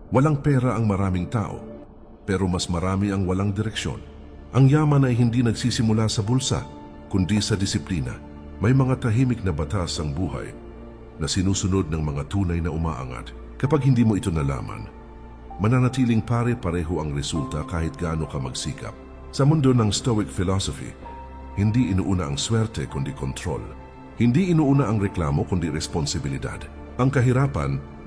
Walang pera ang maraming tao, pero mas marami ang walang direksyon. Ang yaman ay hindi nagsisimula sa bulsa, kundi sa disiplina. May mga tahimik na batas ang buhay na sinusunod ng mga tunay na umaangat. Kapag hindi mo ito nalaman, mananatiling pare-pareho ang resulta kahit gaano ka magsikap. Sa mundo ng Stoic philosophy, hindi inuuna ang swerte kundi kontrol. Hindi inuuna ang reklamo kundi responsibilidad. Ang kahirapan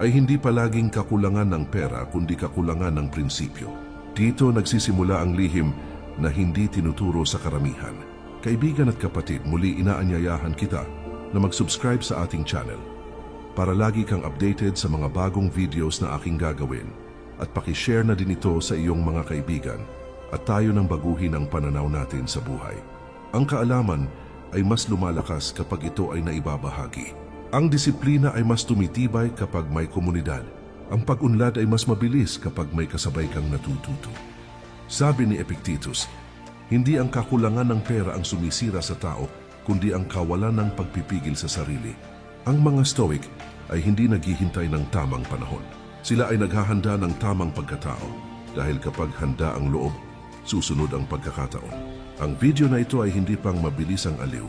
ay hindi palaging kakulangan ng pera kundi kakulangan ng prinsipyo. Dito nagsisimula ang lihim na hindi tinuturo sa karamihan. Kaibigan at kapatid, muli inaanyayahan kita na mag-subscribe sa ating channel para lagi kang updated sa mga bagong videos na aking gagawin at pakishare na din ito sa iyong mga kaibigan at tayo nang baguhin ang pananaw natin sa buhay. Ang kaalaman ay mas lumalakas kapag ito ay naibabahagi. Ang disiplina ay mas tumitibay kapag may komunidad. Ang pag-unlad ay mas mabilis kapag may kasabay kang natututo. Sabi ni Epictetus, hindi ang kakulangan ng pera ang sumisira sa tao, kundi ang kawalan ng pagpipigil sa sarili. Ang mga Stoic ay hindi naghihintay ng tamang panahon. Sila ay naghahanda ng tamang pagkatao dahil kapag handa ang loob, susunod ang pagkakataon. Ang video na ito ay hindi pang mabilis ang aliw.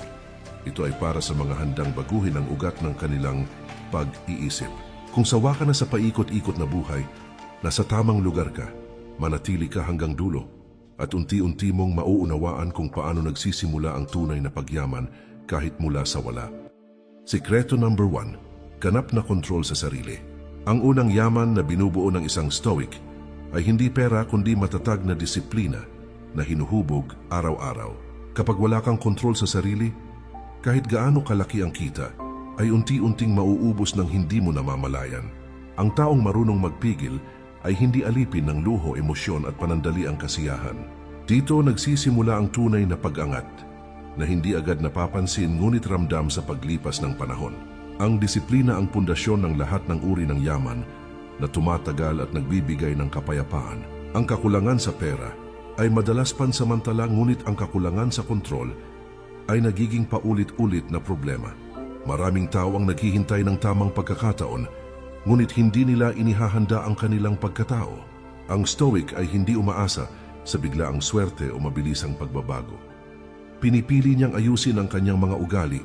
Ito ay para sa mga handang baguhin ang ugat ng kanilang pag-iisip. Kung sawa ka na sa paikot-ikot na buhay, nasa tamang lugar ka, manatili ka hanggang dulo, at unti-unti mong mauunawaan kung paano nagsisimula ang tunay na pagyaman kahit mula sa wala. Sikreto number 1, ganap na kontrol sa sarili. Ang unang yaman na binubuo ng isang Stoic ay hindi pera kundi matatag na disiplina na hinuhubog araw-araw. Kapag wala kang kontrol sa sarili, kahit gaano kalaki ang kita, ay unti-unting mauubos ng hindi mo namamalayan. Ang taong marunong magpigil ay hindi alipin ng luho, emosyon at panandali ang kasiyahan. Dito nagsisimula ang tunay na pag-angat na hindi agad napapansin ngunit ramdam sa paglipas ng panahon. Ang disiplina ang pundasyon ng lahat ng uri ng yaman na tumatagal at nagbibigay ng kapayapaan. Ang kakulangan sa pera ay madalas pansamantala, ngunit ang kakulangan sa kontrol ay nagiging paulit-ulit na problema. Maraming tao ang naghihintay ng tamang pagkakataon, ngunit hindi nila inihahanda ang kanilang pagkatao. Ang Stoic ay hindi umaasa sa biglaang swerte o mabilisang pagbabago. Pinipili niyang ayusin ang kanyang mga ugali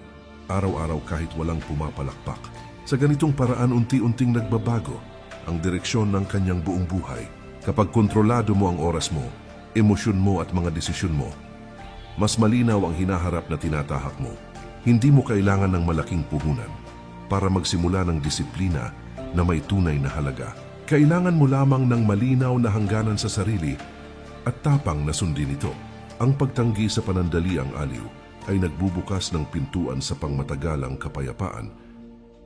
araw-araw kahit walang pumapalakpak. Sa ganitong paraan, unti-unting nagbabago ang direksyon ng kanyang buong buhay. Kapag kontrolado mo ang oras mo, emosyon mo at mga desisyon mo, mas malinaw ang hinaharap na tinatahak mo. Hindi mo kailangan ng malaking puhunan para magsimula ng disiplina na may tunay na halaga. Kailangan mo lamang ng malinaw na hangganan sa sarili at tapang na sundin ito. Ang pagtanggi sa panandali ang aliw ay nagbubukas ng pintuan sa pangmatagalang kapayapaan.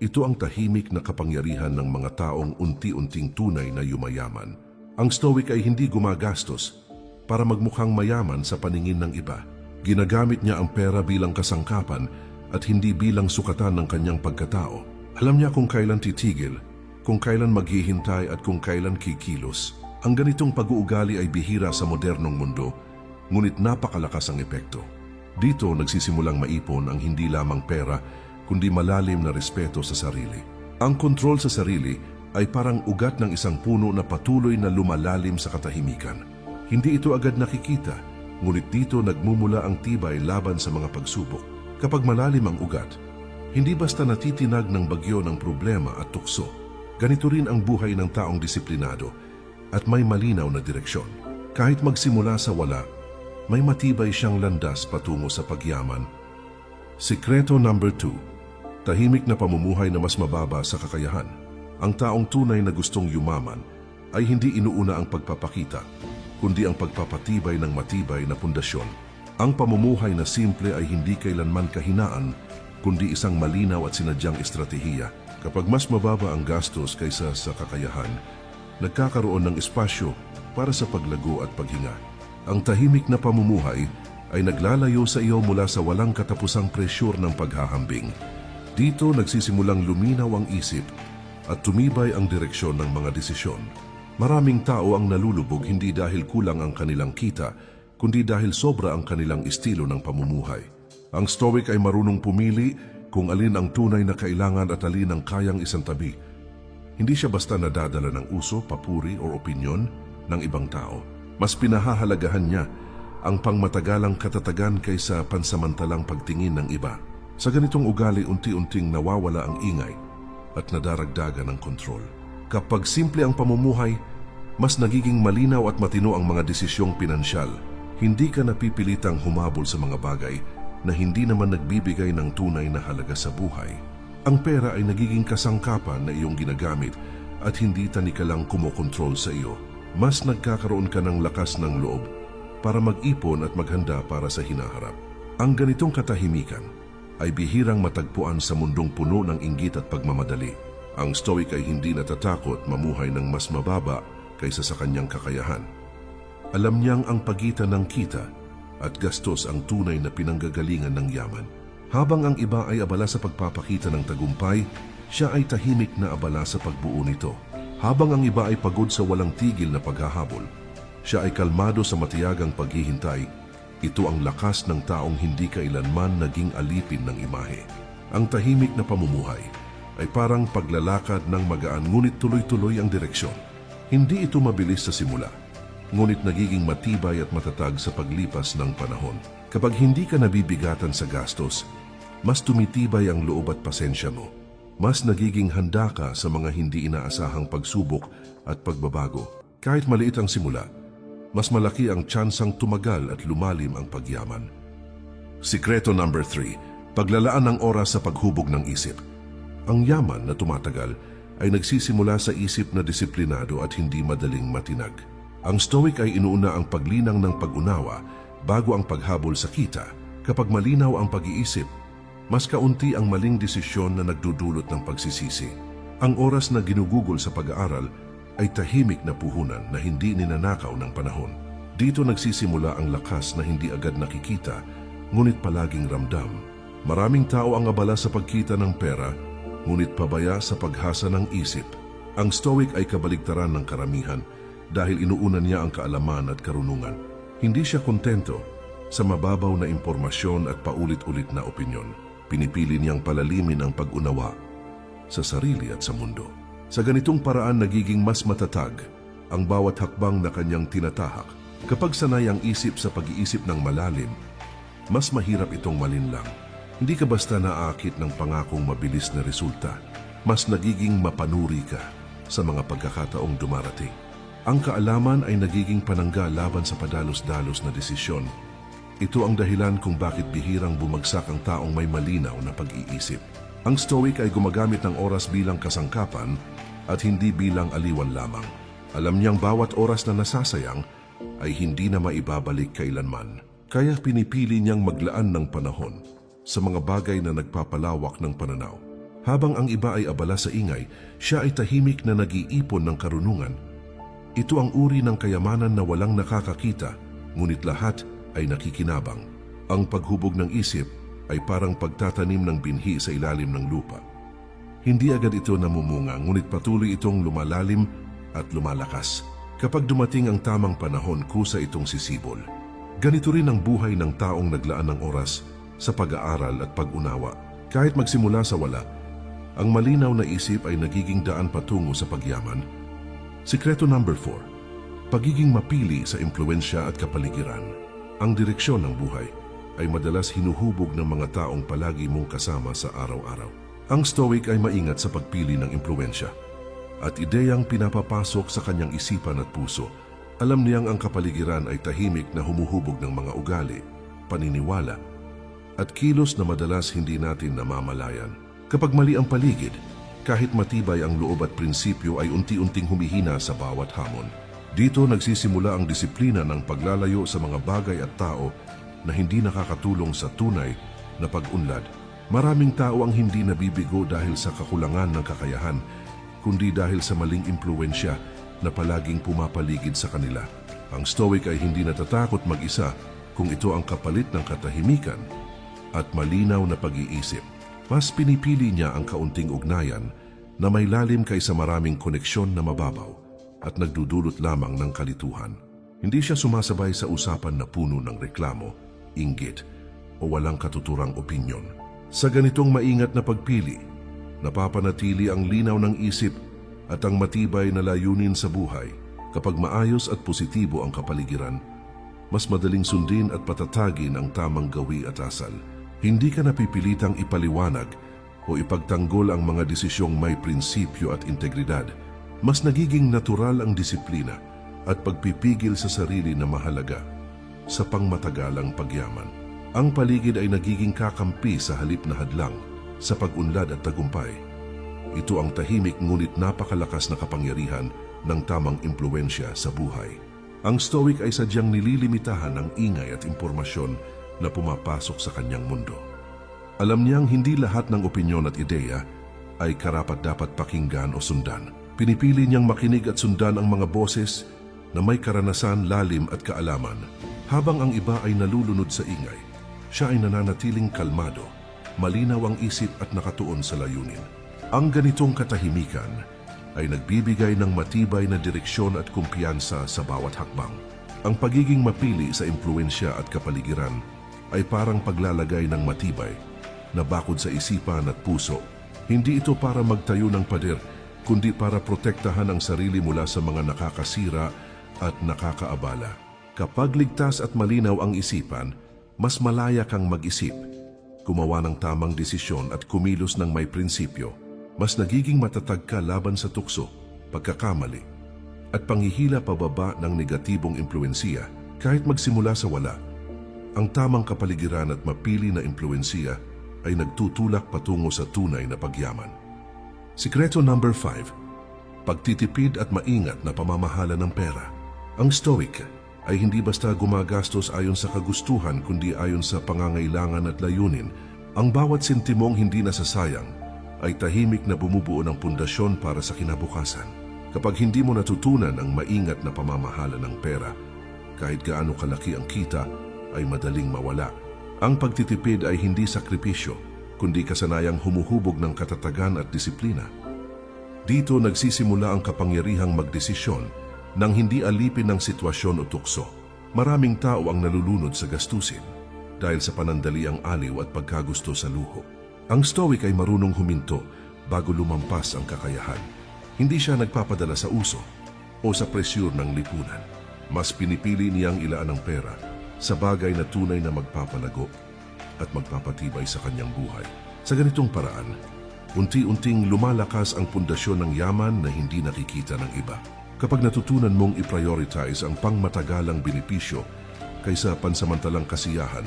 Ito ang tahimik na kapangyarihan ng mga taong unti-unting tunay na yumayaman. Ang Stoic ay hindi gumagastos para magmukhang mayaman sa paningin ng iba. Ginagamit niya ang pera bilang kasangkapan at hindi bilang sukatan ng kanyang pagkatao. Alam niya kung kailan titigil, kung kailan maghihintay at kung kailan kikilos. Ang ganitong pag-uugali ay bihira sa modernong mundo, ngunit napakalakas ang epekto. Dito nagsisimulang maipon ang hindi lamang pera, kundi malalim na respeto sa sarili. Ang kontrol sa sarili ay parang ugat ng isang puno na patuloy na lumalalim sa katahimikan. Hindi ito agad nakikita, ngunit dito nagmumula ang tibay laban sa mga pagsubok. Kapag malalim ang ugat, hindi basta natitinag ng bagyo ng problema at tukso. Ganito rin ang buhay ng taong disiplinado at may malinaw na direksyon. Kahit magsimula sa wala, may matibay siyang landas patungo sa pagyaman. Sikreto number 2, tahimik na pamumuhay na mas mababa sa kakayahan. Ang taong tunay na gustong yumaman ay hindi inuuna ang pagpapakita, kundi ang pagpapatibay ng matibay na pundasyon. Ang pamumuhay na simple ay hindi kailanman kahinaan, kundi isang malinaw at sinadyang estratehiya. Kapag mas mababa ang gastos kaysa sa kakayahan, nagkakaroon ng espasyo para sa paglago at paghinga. Ang tahimik na pamumuhay ay naglalayo sa iyo mula sa walang katapusang presyur ng paghahambing. Dito nagsisimulang luminaw ang isip at tumibay ang direksyon ng mga desisyon. Maraming tao ang nalulubog hindi dahil kulang ang kanilang kita, kundi dahil sobra ang kanilang estilo ng pamumuhay. Ang Stoic ay marunong pumili kung alin ang tunay na kailangan at alin ang kayang isang tabi. Hindi siya basta nadadala ng uso, papuri o opinyon ng ibang tao. Mas pinahahalagahan niya ang pangmatagalang katatagan kaysa pansamantalang pagtingin ng iba. Sa ganitong ugali, unti-unting nawawala ang ingay at nadaragdagan ng kontrol. Kapag simple ang pamumuhay, mas nagiging malinaw at matino ang mga desisyong pinansyal. Hindi ka napipilitang humabol sa mga bagay na hindi naman nagbibigay ng tunay na halaga sa buhay. Ang pera ay nagiging kasangkapan na iyong ginagamit at hindi tanikalang kumokontrol sa iyo. Mas nagkakaroon ka ng lakas ng loob para mag-ipon at maghanda para sa hinaharap. Ang ganitong katahimikan ay bihirang matagpuan sa mundong puno ng inggit at pagmamadali. Ang Stoic ay hindi natatakot mamuhay ng mas mababa kaysa sa kanyang kakayahan. Alam niyang ang pagitan ng kita at gastos ang tunay na pinanggagalingan ng yaman. Habang ang iba ay abala sa pagpapakita ng tagumpay, siya ay tahimik na abala sa pagbuo nito. Habang ang iba ay pagod sa walang tigil na paghahabol, siya ay kalmado sa matiyagang paghihintay. Ito ang lakas ng taong hindi kailanman naging alipin ng imahe. Ang tahimik na pamumuhay ay parang paglalakad ng magaan ngunit tuloy-tuloy ang direksyon. Hindi ito mabilis sa simula, ngunit nagiging matibay at matatag sa paglipas ng panahon. Kapag hindi ka nabibigatan sa gastos, mas tumitibay ang loob at pasensya mo. Mas nagiging handa ka sa mga hindi inaasahang pagsubok at pagbabago. Kahit maliit ang simula, mas malaki ang tsansang tumagal at lumalim ang pagyaman. Sikreto number 3, paglalaan ng oras sa paghubog ng isip. Ang yaman na tumatagal ay nagsisimula sa isip na disiplinado at hindi madaling matinag. Ang Stoic ay inuuna ang paglinang ng pag-unawa bago ang paghabol sa kita. Kapag malinaw ang pag-iisip, mas kaunti ang maling desisyon na nagdudulot ng pagsisisi. Ang oras na ginugugol sa pag-aaral ay tahimik na puhunan na hindi ninanakaw ng panahon. Dito nagsisimula ang lakas na hindi agad nakikita, ngunit palaging ramdam. Maraming tao ang abala sa pagkita ng pera, ngunit pabaya sa paghasa ng isip. Ang Stoic ay kabaligtaran ng karamihan dahil inuuna niya ang kaalaman at karunungan. Hindi siya kontento sa mababaw na impormasyon at paulit-ulit na opinyon. Pinipili niyang palalimin ang pag-unawa sa sarili at sa mundo. Sa ganitong paraan nagiging mas matatag ang bawat hakbang na kanyang tinatahak. Kapag sanay ang isip sa pag-iisip ng malalim, mas mahirap itong malinlang. Hindi ka basta naaakit ng pangakong mabilis na resulta. Mas nagiging mapanuri ka sa mga pagkakataong dumarating. Ang kaalaman ay nagiging panangga laban sa padalos-dalos na desisyon. Ito ang dahilan kung bakit bihirang bumagsak ang taong may malinaw na pag-iisip. Ang Stoic ay gumagamit ng oras bilang kasangkapan at hindi bilang aliwan lamang. Alam niyang bawat oras na nasasayang ay hindi na maibabalik kailanman. Kaya pinipili niyang maglaan ng panahon sa mga bagay na nagpapalawak ng pananaw. Habang ang iba ay abala sa ingay, siya ay tahimik na nag-iipon ng karunungan. Ito ang uri ng kayamanan na walang nakakakita, ngunit lahat ay nakikinabang. Ang paghubog ng isip ay parang pagtatanim ng binhi sa ilalim ng lupa. Hindi agad ito namumunga, ngunit patuloy itong lumalalim at lumalakas. Kapag dumating ang tamang panahon, kusa itong sisibol. Ganito rin ang buhay ng taong naglaan ng oras sa pag-aaral at pag-unawa. Kahit magsimula sa wala, ang malinaw na isip ay nagiging daan patungo sa pagyaman. Sikreto number 4, pagiging mapili sa impluwensya at kapaligiran. Ang direksyon ng buhay ay madalas hinuhubog ng mga taong palagi mong kasama sa araw-araw. Ang Stoic ay maingat sa pagpili ng impluwensya at ideyang pinapapasok sa kanyang isipan at puso. Alam niyang ang kapaligiran ay tahimik na humuhubog ng mga ugali, paniniwala, at kilos na madalas hindi natin namamalayan. Kapag mali ang paligid, kahit matibay ang loob at prinsipyo ay unti-unting humihina sa bawat hamon. Dito nagsisimula ang disiplina ng paglalayo sa mga bagay at tao na hindi nakakatulong sa tunay na pag-unlad. Maraming tao ang hindi nabibigo dahil sa kakulangan ng kakayahan, kundi dahil sa maling impluwensya na palaging pumapaligid sa kanila. Ang Stoic ay hindi natatakot mag-isa kung ito ang kapalit ng katahimikan at malinaw na pag-iisip. Mas pinipili niya ang kaunting ugnayan na may lalim kaysa maraming koneksyon na mababaw at nagdudulot lamang ng kalituhan. Hindi siya sumasabay sa usapan na puno ng reklamo, inggit o walang katuturang opinyon. Sa ganitong maingat na pagpili, napapanatili ang linaw ng isip at ang matibay na layunin sa buhay. Kapag maayos at positibo ang kapaligiran, mas madaling sundin at patatagin ang tamang gawi at asal. Hindi ka napipilitang ipaliwanag o ipagtanggol ang mga desisyong may prinsipyo at integridad. Mas nagiging natural ang disiplina at pagpipigil sa sarili na mahalaga sa pangmatagalang pagyaman. Ang paligid ay nagiging kakampi sa halip na hadlang sa pag-unlad at tagumpay. Ito ang tahimik ngunit napakalakas na kapangyarihan ng tamang impluensya sa buhay. Ang Stoic ay sadyang nililimitahan ng ingay at impormasyon na pumapasok sa kanyang mundo. Alam niyang hindi lahat ng opinyon at ideya ay karapat-dapat pakinggan o sundan. Pinipili niyang makinig at sundan ang mga boses na may karanasan, lalim at kaalaman. Habang ang iba ay nalulunod sa ingay, siya ay nananatiling kalmado, malinaw ang isip at nakatuon sa layunin. Ang ganitong katahimikan ay nagbibigay ng matibay na direksyon at kumpiyansa sa bawat hakbang. Ang pagiging mapili sa impluensya at kapaligiran ay parang paglalagay ng matibay na bakod sa isipan at puso. Hindi ito para magtayo ng pader, kundi para protektahan ang sarili mula sa mga nakakasira at nakakaabala. Kapag ligtas at malinaw ang isipan, mas malaya kang mag-isip, gumawa ng tamang desisyon at kumilos ng may prinsipyo. Mas nagiging matatag ka laban sa tukso, pagkakamali, at panghihila pababa ng negatibong impluensiya kahit magsimula sa wala. Ang tamang kapaligiran at mapili na impluensiya ay nagtutulak patungo sa tunay na pagyaman. Sikreto number 5, pagtitipid at maingat na pamamahala ng pera. Ang Stoic ay hindi basta gumagastos ayon sa kagustuhan kundi ayon sa pangangailangan at layunin. Ang bawat sentimong hindi nasasayang ay tahimik na bumubuo ng pundasyon para sa kinabukasan. Kapag hindi mo natutunan ang maingat na pamamahala ng pera, kahit gaano kalaki ang kita, ay madaling mawala. Ang pagtitipid ay hindi sakripisyo, kundi kasanayang humuhubog ng katatagan at disiplina. Dito nagsisimula ang kapangyarihang magdesisyon nang hindi alipin ng sitwasyon o tukso. Maraming tao ang nalulunod sa gastusin dahil sa panandaliang aliw at pagkagusto sa luho. Ang Stoic ay marunong huminto bago lumampas ang kakayahan. Hindi siya nagpapadala sa uso o sa presyur ng lipunan. Mas pinipili niyang ilaan ang pera sa bagay na tunay na magpapalago at magpapatibay sa kanyang buhay. Sa ganitong paraan, unti-unting lumalakas ang pundasyon ng yaman na hindi nakikita ng iba. Kapag natutunan mong i-prioritize ang pangmatagalang benepisyo kaysa pansamantalang kasiyahan,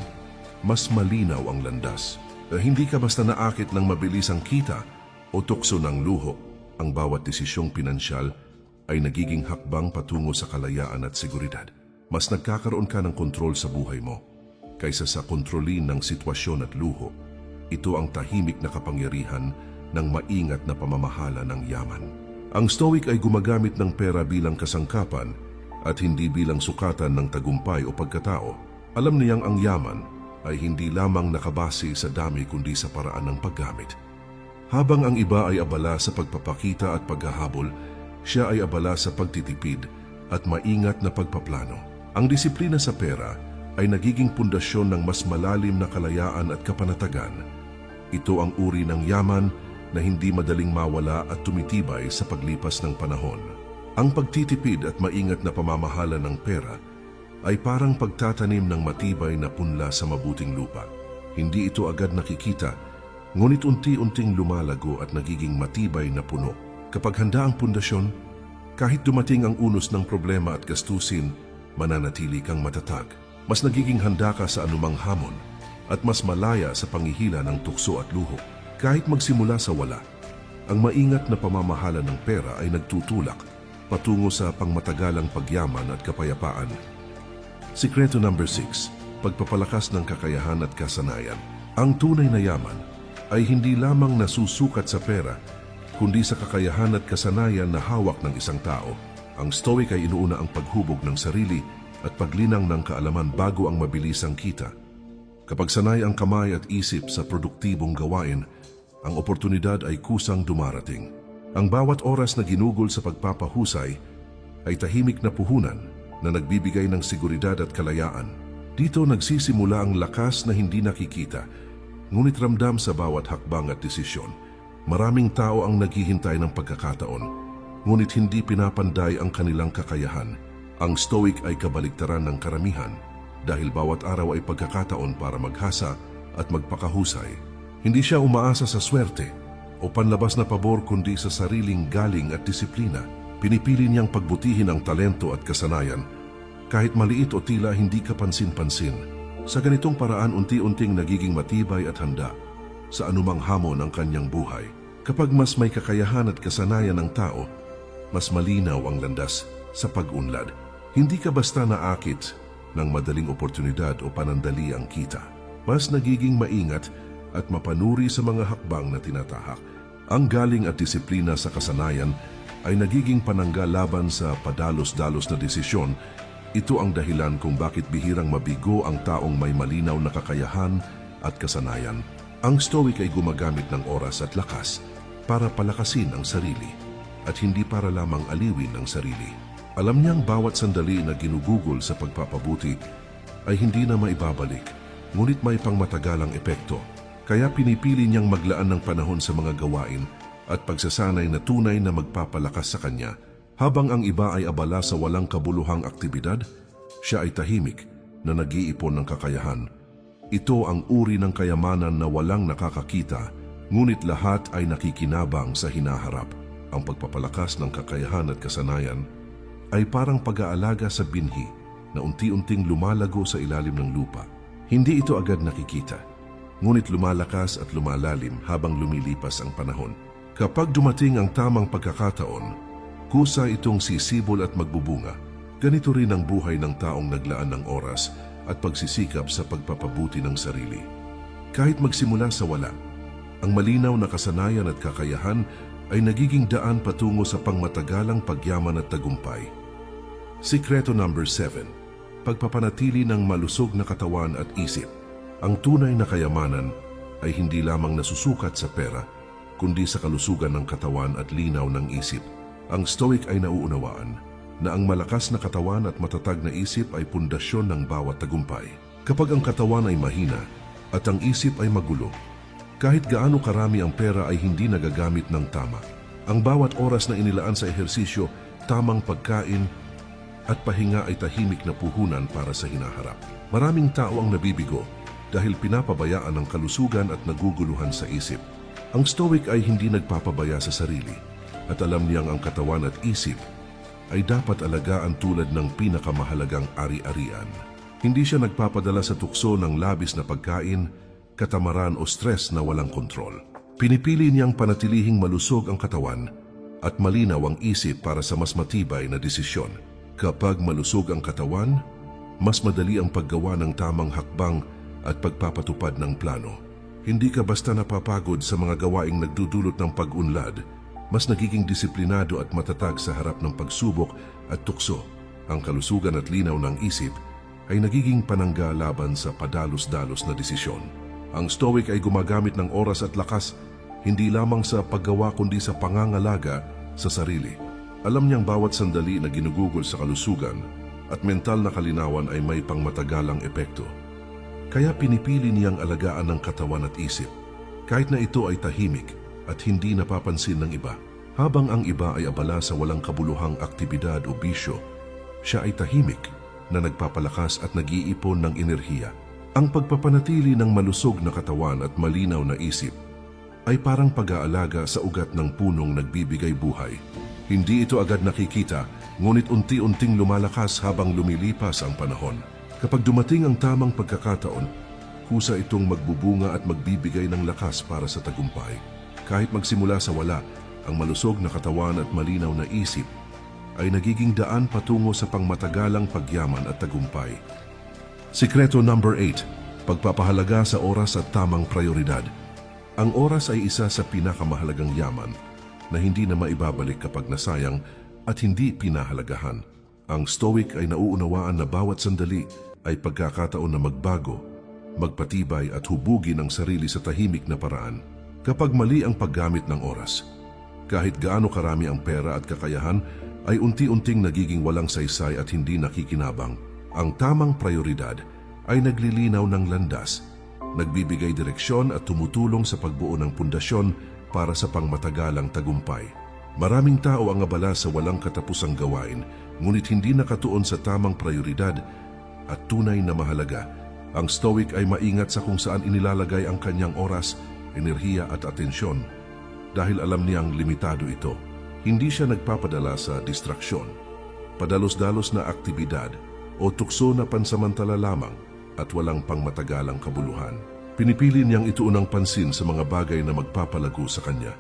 mas malinaw ang landas. Hindi ka basta naakit ng mabilisang kita o tukso ng luho. Ang bawat desisyong pinansyal ay nagiging hakbang patungo sa kalayaan at seguridad. Mas nagkakaroon ka ng kontrol sa buhay mo kaysa sa kontrolin ng sitwasyon at luho. Ito ang tahimik na kapangyarihan ng maingat na pamamahala ng yaman. Ang Stoic ay gumagamit ng pera bilang kasangkapan at hindi bilang sukatan ng tagumpay o pagkatao. Alam niyang ang yaman ay hindi lamang nakabase sa dami kundi sa paraan ng paggamit. Habang ang iba ay abala sa pagpapakita at paghahabol, siya ay abala sa pagtitipid at maingat na pagpaplano. Ang disiplina sa pera ay nagiging pundasyon ng mas malalim na kalayaan at kapanatagan. Ito ang uri ng yaman na hindi madaling mawala at tumitibay sa paglipas ng panahon. Ang pagtitipid at maingat na pamamahala ng pera ay parang pagtatanim ng matibay na punla sa mabuting lupa. Hindi ito agad nakikita, ngunit unti-unting lumalago at nagiging matibay na puno. Kapag handa ang pundasyon, kahit dumating ang unos ng problema at gastusin, mananatili kang matatag. Mas nagiging handa ka sa anumang hamon at mas malaya sa panghihila ng tukso at luho. Kahit magsimula sa wala, ang maingat na pamamahala ng pera ay nagtutulak patungo sa pangmatagalang pagyaman at kapayapaan. Sikreto number 6, pagpapalakas ng kakayahan at kasanayan. Ang tunay na yaman ay hindi lamang nasusukat sa pera, kundi sa kakayahan at kasanayan na hawak ng isang tao. Ang Stoic ay inuuna ang paghubog ng sarili at paglinang ng kaalaman bago ang mabilisang kita. Kapag sanay ang kamay at isip sa produktibong gawain, ang oportunidad ay kusang dumarating. Ang bawat oras na ginugol sa pagpapahusay ay tahimik na puhunan na nagbibigay ng seguridad at kalayaan. Dito nagsisimula ang lakas na hindi nakikita, ngunit ramdam sa bawat hakbang at desisyon. Maraming tao ang naghihintay ng pagkakataon, ngunit hindi pinapanday ang kanilang kakayahan. Ang Stoic ay kabaligtaran ng karamihan dahil bawat araw ay pagkakataon para maghasa at magpakahusay. Hindi siya umaasa sa swerte o panlabas na pabor kundi sa sariling galing at disiplina. Pinipili niyang pagbutihin ang talento at kasanayan kahit maliit o tila hindi kapansin-pansin. Sa ganitong paraan unti-unting nagiging matibay at handa sa anumang hamon ng kanyang buhay. Kapag mas may kakayahan at kasanayan ng tao, mas malinaw ang landas sa pag-unlad. Hindi ka basta naakit ng madaling oportunidad o panandali ang kita. Mas nagiging maingat at mapanuri sa mga hakbang na tinatahak. Ang galing at disiplina sa kasanayan ay nagiging panangga laban sa padalos-dalos na desisyon. Ito ang dahilan kung bakit bihirang mabigo ang taong may malinaw na kakayahan at kasanayan. Ang Stoic ay gumagamit ng oras at lakas para palakasin ang sarili at hindi para lamang aliwin ang sarili. Alam niyang bawat sandali na ginugugol sa pagpapabuti ay hindi na maibabalik, ngunit may pangmatagalang epekto. Kaya pinipili niyang maglaan ng panahon sa mga gawain at pagsasanay na tunay na magpapalakas sa kanya. Habang ang iba ay abala sa walang kabuluhang aktibidad, siya ay tahimik na nag-iipon ng kakayahan. Ito ang uri ng kayamanan na walang nakakakita, ngunit lahat ay nakikinabang sa hinaharap. Ang pagpapalakas ng kakayahan at kasanayan ay parang pag-aalaga sa binhi na unti-unting lumalago sa ilalim ng lupa. Hindi ito agad nakikita, ngunit lumalakas at lumalalim habang lumilipas ang panahon. Kapag dumating ang tamang pagkakataon, kusa itong sisibol at magbubunga. Ganito rin ang buhay ng taong naglaan ng oras at pagsisikap sa pagpapabuti ng sarili. Kahit magsimula sa wala, ang malinaw na kasanayan at kakayahan ay nagiging daan patungo sa pangmatagalang pagyaman at tagumpay. Sikreto number 7. Pagpapanatili ng malusog na katawan at isip. Ang tunay na kayamanan ay hindi lamang nasusukat sa pera, kundi sa kalusugan ng katawan at linaw ng isip. Ang Stoic ay nauunawaan na ang malakas na katawan at matatag na isip ay pundasyon ng bawat tagumpay. Kapag ang katawan ay mahina at ang isip ay magulo, kahit gaano karami ang pera ay hindi nagagamit ng tama. Ang bawat oras na inilaan sa ehersisyo, tamang pagkain at pahinga ay tahimik na puhunan para sa hinaharap. Maraming tao ang nabibigo dahil pinapabayaan ang kalusugan at naguguluhan sa isip. Ang Stoic ay hindi nagpapabaya sa sarili at alam niyang ang katawan at isip ay dapat alagaan tulad ng pinakamahalagang ari-arian. Hindi siya nagpapadala sa tukso ng labis na pagkain, katamaran o stress na walang kontrol. Pinipili niyang panatilihing malusog ang katawan at malinaw ang isip para sa mas matibay na desisyon. Kapag malusog ang katawan, mas madali ang paggawa ng tamang hakbang at pagpapatupad ng plano. Hindi ka basta napapagod sa mga gawaing nagdudulot ng pag-unlad, mas nagiging disiplinado at matatag sa harap ng pagsubok at tukso. Ang kalusugan at linaw ng isip ay nagiging panangga laban sa padalos-dalos na desisyon. Ang Stoic ay gumagamit ng oras at lakas hindi lamang sa paggawa kundi sa pangangalaga sa sarili. Alam niyang bawat sandali na ginugugol sa kalusugan at mental na kalinawan ay may pangmatagalang epekto. Kaya pinipili niyang alagaan ng katawan at isip, kahit na ito ay tahimik at hindi napapansin ng iba. Habang ang iba ay abala sa walang kabuluhang aktibidad o bisyo, siya ay tahimik na nagpapalakas at nag-iipon ng enerhiya. Ang pagpapanatili ng malusog na katawan at malinaw na isip ay parang pag-aalaga sa ugat ng punong nagbibigay buhay. Hindi ito agad nakikita, ngunit unti-unting lumalakas habang lumilipas ang panahon. Kapag dumating ang tamang pagkakataon, kusa itong magbubunga at magbibigay ng lakas para sa tagumpay. Kahit magsimula sa wala, ang malusog na katawan at malinaw na isip ay nagiging daan patungo sa pangmatagalang pagyaman at tagumpay. Sikreto number 8. Pagpapahalaga sa oras at tamang prioridad. Ang oras ay isa sa pinakamahalagang yaman na hindi na maibabalik kapag nasayang at hindi pinahalagahan. Ang Stoic ay nauunawaan na bawat sandali ay pagkakataon na magbago, magpatibay at hubugin ang sarili sa tahimik na paraan. Kapag mali ang paggamit ng oras, kahit gaano karami ang pera at kakayahan, ay unti-unting nagiging walang saysay at hindi nakikinabang. Ang tamang prioridad ay naglilinaw ng landas, nagbibigay direksyon at tumutulong sa pagbuo ng pundasyon para sa pangmatagalang tagumpay. Maraming tao ang abala sa walang katapusang gawain, ngunit hindi nakatuon sa tamang prioridad at tunay na mahalaga. Ang Stoic ay maingat sa kung saan inilalagay ang kanyang oras, enerhiya at atensyon dahil alam niyang limitado ito. Hindi siya nagpapadala sa distraksyon, padalos-dalos na aktibidad o tukso na pansamantala lamang at walang pangmatagalang kabuluhan. Pinipili niyang ituon ang pansin sa mga bagay na magpapalago sa kanya,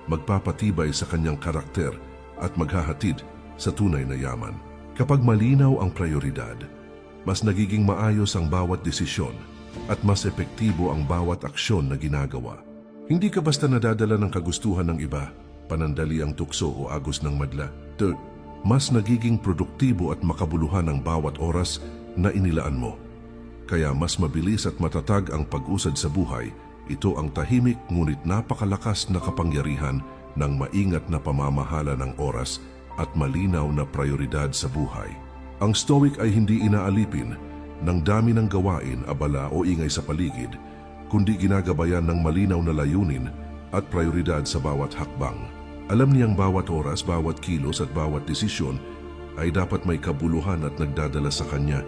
magpapatibay sa kanyang karakter at maghahatid sa tunay na yaman. Kapag malinaw ang prioridad, mas nagiging maayos ang bawat desisyon at mas epektibo ang bawat aksyon na ginagawa. Hindi ka basta nadadala ng kagustuhan ng iba, panandali ang tukso o agos ng madla. Mas nagiging produktibo at makabuluhan ang bawat oras na inilaan mo. Kaya mas mabilis at matatag ang pag-usad sa buhay. Ito ang tahimik ngunit napakalakas na kapangyarihan ng maingat na pamamahala ng oras at malinaw na prioridad sa buhay. Ang Stoic ay hindi inaalipin ng dami ng gawain, abala o ingay sa paligid, kundi ginagabayan ng malinaw na layunin at prioridad sa bawat hakbang. Alam niyang bawat oras, bawat kilos at bawat desisyon ay dapat may kabuluhan at nagdadala sa kanya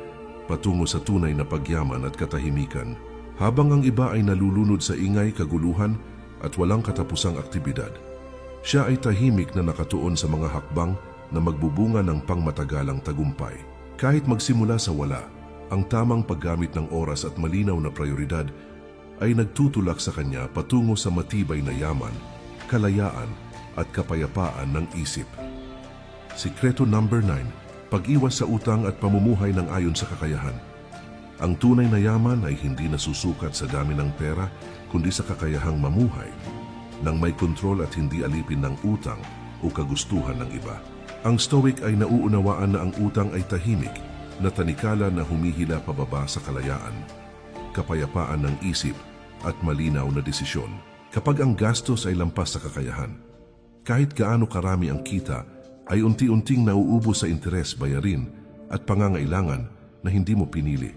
patungo sa tunay na pagyaman at katahimikan. Habang ang iba ay nalulunod sa ingay, kaguluhan at walang katapusang aktibidad, siya ay tahimik na nakatuon sa mga hakbang na magbubunga ng pangmatagalang tagumpay. Kahit magsimula sa wala, ang tamang paggamit ng oras at malinaw na prioridad ay nagtutulak sa kanya patungo sa matibay na yaman, kalayaan at kapayapaan ng isip. Sikreto number 9. Pag-iwas sa utang at pamumuhay ng ayon sa kakayahan. Ang tunay na yaman ay hindi nasusukat sa dami ng pera, kundi sa kakayahang mamuhay nang may kontrol at hindi alipin ng utang o kagustuhan ng iba. Ang Stoic ay nauunawaan na ang utang ay tahimik na tanikala na humihila pababa sa kalayaan, kapayapaan ng isip at malinaw na desisyon. Kapag ang gastos ay lampas sa kakayahan, kahit gaano karami ang kita, ay unti-unting nauubos sa interes, bayarin at pangangailangan na hindi mo pinili.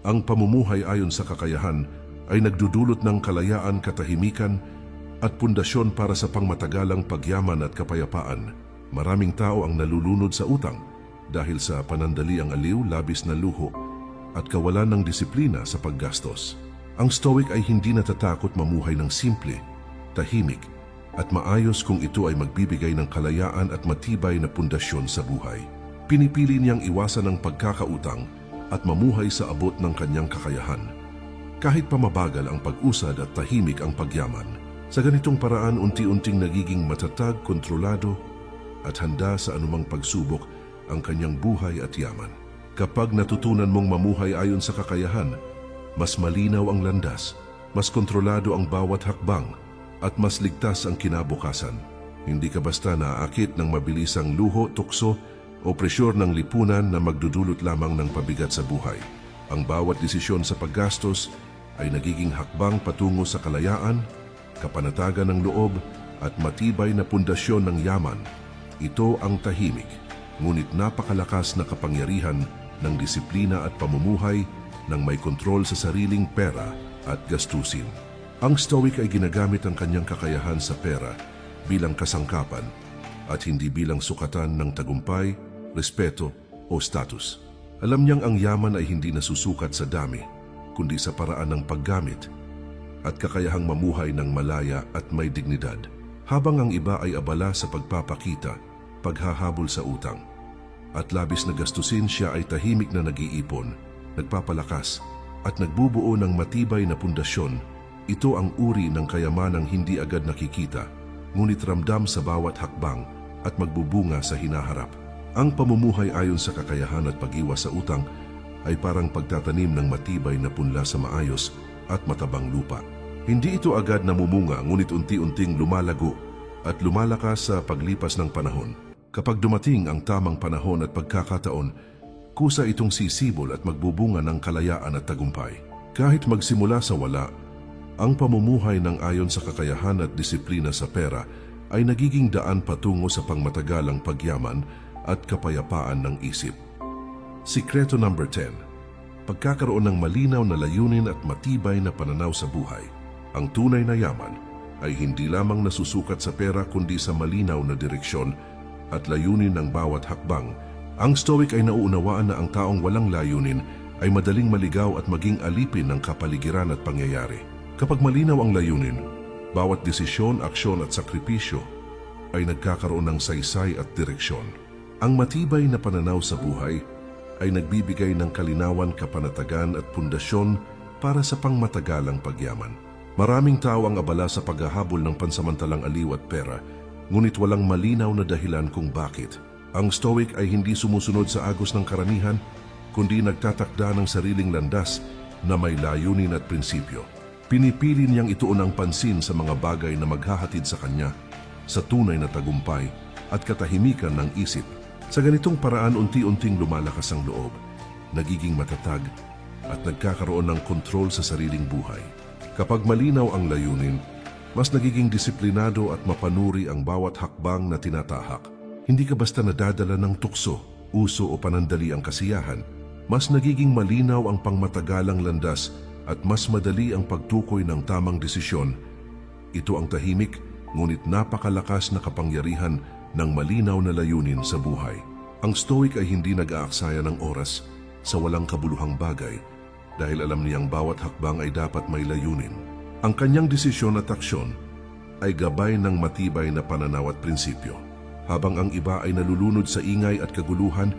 Ang pamumuhay ayon sa kakayahan ay nagdudulot ng kalayaan, katahimikan at pundasyon para sa pangmatagalang pagyaman at kapayapaan. Maraming tao ang nalulunod sa utang dahil sa panandaliang aliw, labis na luho at kawalan ng disiplina sa paggastos. Ang Stoic ay hindi natatakot mamuhay ng simple, tahimik at maayos kung ito ay magbibigay ng kalayaan at matibay na pundasyon sa buhay. Pinipili niyang iwasan ang pagkakautang at mamuhay sa abot ng kanyang kakayahan, kahit pa mabagal ang pag-usad at tahimik ang pagyaman. Sa ganitong paraan, unti-unting nagiging matatag, kontrolado at handa sa anumang pagsubok ang kanyang buhay at yaman. Kapag natutunan mong mamuhay ayon sa kakayahan, mas malinaw ang landas, mas kontrolado ang bawat hakbang, at mas ligtas ang kinabukasan. Hindi ka basta naaakit ng mabilisang luho, tukso o presyur ng lipunan na magdudulot lamang ng pabigat sa buhay. Ang bawat desisyon sa paggastos ay nagiging hakbang patungo sa kalayaan, kapanatagan ng loob at matibay na pundasyon ng yaman. Ito ang tahimik, ngunit napakalakas na kapangyarihan ng disiplina at pamumuhay ng may kontrol sa sariling pera at gastusin. Ang Stoic ay ginagamit ang kanyang kakayahan sa pera bilang kasangkapan at hindi bilang sukatan ng tagumpay, respeto o status. Alam niyang ang yaman ay hindi nasusukat sa dami, kundi sa paraan ng paggamit at kakayahang mamuhay ng malaya at may dignidad. Habang ang iba ay abala sa pagpapakita, paghahabol sa utang at labis na gastusin, siya ay tahimik na nag-iipon, nagpapalakas at nagbubuo ng matibay na pundasyon. Ito ang uri ng kayamanang hindi agad nakikita, ngunit ramdam sa bawat hakbang at magbubunga sa hinaharap. Ang pamumuhay ayon sa kakayahan at pag-iwas sa utang ay parang pagtatanim ng matibay na punla sa maayos at matabang lupa. Hindi ito agad namumunga, ngunit unti-unting lumalago at lumalakas sa paglipas ng panahon. Kapag dumating ang tamang panahon at pagkakataon, kusa itong sisibol at magbubunga ng kalayaan at tagumpay. Kahit magsimula sa wala, ang pamumuhay ng ayon sa kakayahan at disiplina sa pera ay nagiging daan patungo sa pangmatagalang pagyaman at kapayapaan ng isip. Sikreto number 10. Pagkakaroon ng malinaw na layunin at matibay na pananaw sa buhay. Ang tunay na yaman ay hindi lamang nasusukat sa pera kundi sa malinaw na direksyon at layunin ng bawat hakbang. Ang Stoic ay nauunawaan na ang taong walang layunin ay madaling maligaw at maging alipin ng kapaligiran at pangyayari. Kapag malinaw ang layunin, bawat desisyon, aksyon at sakripisyo ay nagkakaroon ng saysay at direksyon. Ang matibay na pananaw sa buhay ay nagbibigay ng kalinawan, kapanatagan at pundasyon para sa pangmatagalang pagyaman. Maraming tao ang abala sa paghahabol ng pansamantalang aliw at pera, ngunit walang malinaw na dahilan kung bakit. Ang Stoic ay hindi sumusunod sa agos ng karamihan, kundi nagtatakda ng sariling landas na may layunin at prinsipyo. Pinipili niyang ituon ang pansin sa mga bagay na maghahatid sa kanya sa tunay na tagumpay at katahimikan ng isip. Sa ganitong paraan, unti-unting lumalakas ang loob, nagiging matatag at nagkakaroon ng kontrol sa sariling buhay. Kapag malinaw ang layunin, mas nagiging disiplinado at mapanuri ang bawat hakbang na tinatahak. Hindi ka basta nadadala ng tukso, uso o panandali ang kasiyahan, mas nagiging malinaw ang pangmatagalang landas at mas madali ang pagtukoy ng tamang desisyon. Ito ang tahimik, ngunit napakalakas na kapangyarihan ng malinaw na layunin sa buhay. Ang Stoic ay hindi nag-aaksaya ng oras sa walang kabuluhang bagay dahil alam niyang bawat hakbang ay dapat may layunin. Ang kanyang desisyon at aksyon ay gabay ng matibay na pananaw at prinsipyo. Habang ang iba ay nalulunod sa ingay at kaguluhan,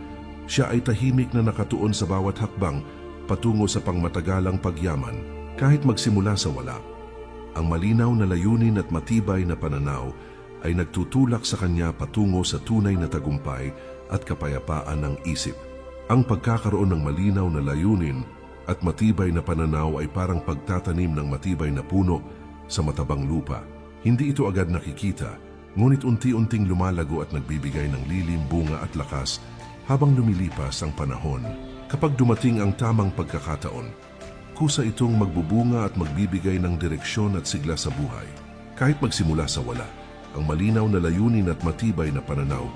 siya ay tahimik na nakatuon sa bawat hakbang patungo sa pangmatagalang pagyaman kahit magsimula sa wala. Ang malinaw na layunin at matibay na pananaw ay nagtutulak sa kanya patungo sa tunay na tagumpay at kapayapaan ng isip. Ang pagkakaroon ng malinaw na layunin at matibay na pananaw ay parang pagtatanim ng matibay na puno sa matabang lupa. Hindi ito agad nakikita, ngunit unti-unting lumalago at nagbibigay ng lilim, bunga at lakas habang lumilipas ang panahon. Kapag dumating ang tamang pagkakataon, kusa itong magbubunga at magbibigay ng direksyon at sigla sa buhay. Kahit magsimula sa wala, ang malinaw na layunin at matibay na pananaw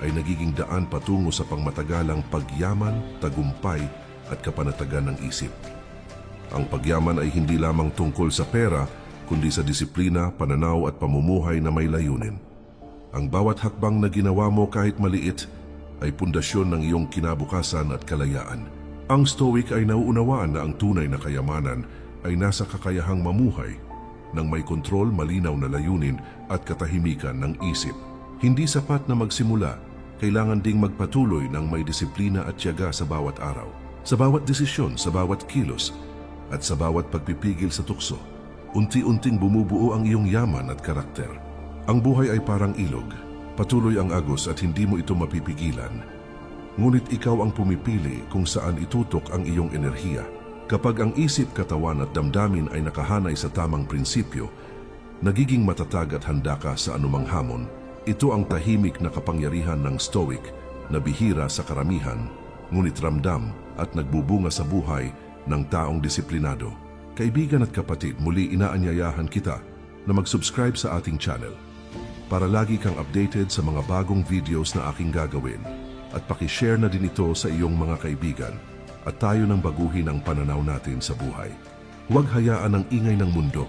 ay nagiging daan patungo sa pangmatagalang pagyaman, tagumpay at kapanatagan ng isip. Ang pagyaman ay hindi lamang tungkol sa pera, kundi sa disiplina, pananaw at pamumuhay na may layunin. Ang bawat hakbang na ginawa mo kahit maliit ay pundasyon ng iyong kinabukasan at kalayaan. Ang Stoic ay nauunawaan na ang tunay na kayamanan ay nasa kakayahang mamuhay ng may kontrol, malinaw na layunin at katahimikan ng isip. Hindi sapat na magsimula, kailangan ding magpatuloy ng may disiplina at tiyaga sa bawat araw, sa bawat desisyon, sa bawat kilos, at sa bawat pagpipigil sa tukso. Unti-unting bumubuo ang iyong yaman at karakter. Ang buhay ay parang ilog, patuloy ang agos at hindi mo ito mapipigilan. Ngunit ikaw ang pumipili kung saan itutok ang iyong enerhiya. Kapag ang isip, katawan at damdamin ay nakahanay sa tamang prinsipyo, nagiging matatag at handa ka sa anumang hamon. Ito ang tahimik na kapangyarihan ng Stoic na bihira sa karamihan, ngunit ramdam at nagbubunga sa buhay ng taong disiplinado. Kaibigan at kapatid, muli inaanyayahan kita na mag-subscribe sa ating channel para lagi kang updated sa mga bagong videos na aking gagawin at pakishare na din ito sa iyong mga kaibigan at tayo nang baguhin ang pananaw natin sa buhay. Huwag hayaan ang ingay ng mundo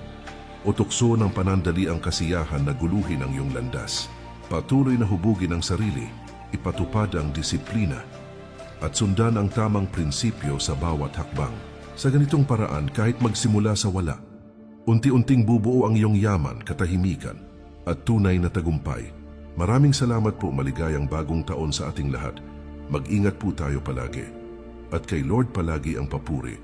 o tukso ng panandali ang kasiyahan na guluhin ang iyong landas. Patuloy na hubugin ang sarili, ipatupad ang disiplina at sundan ang tamang prinsipyo sa bawat hakbang. Sa ganitong paraan, kahit magsimula sa wala, unti-unting bubuo ang iyong yaman, katahimikan at tunay na tagumpay. Maraming salamat po, maligayang bagong taon sa ating lahat. Mag-ingat po tayo palagi. At kay Lord palagi ang papuri.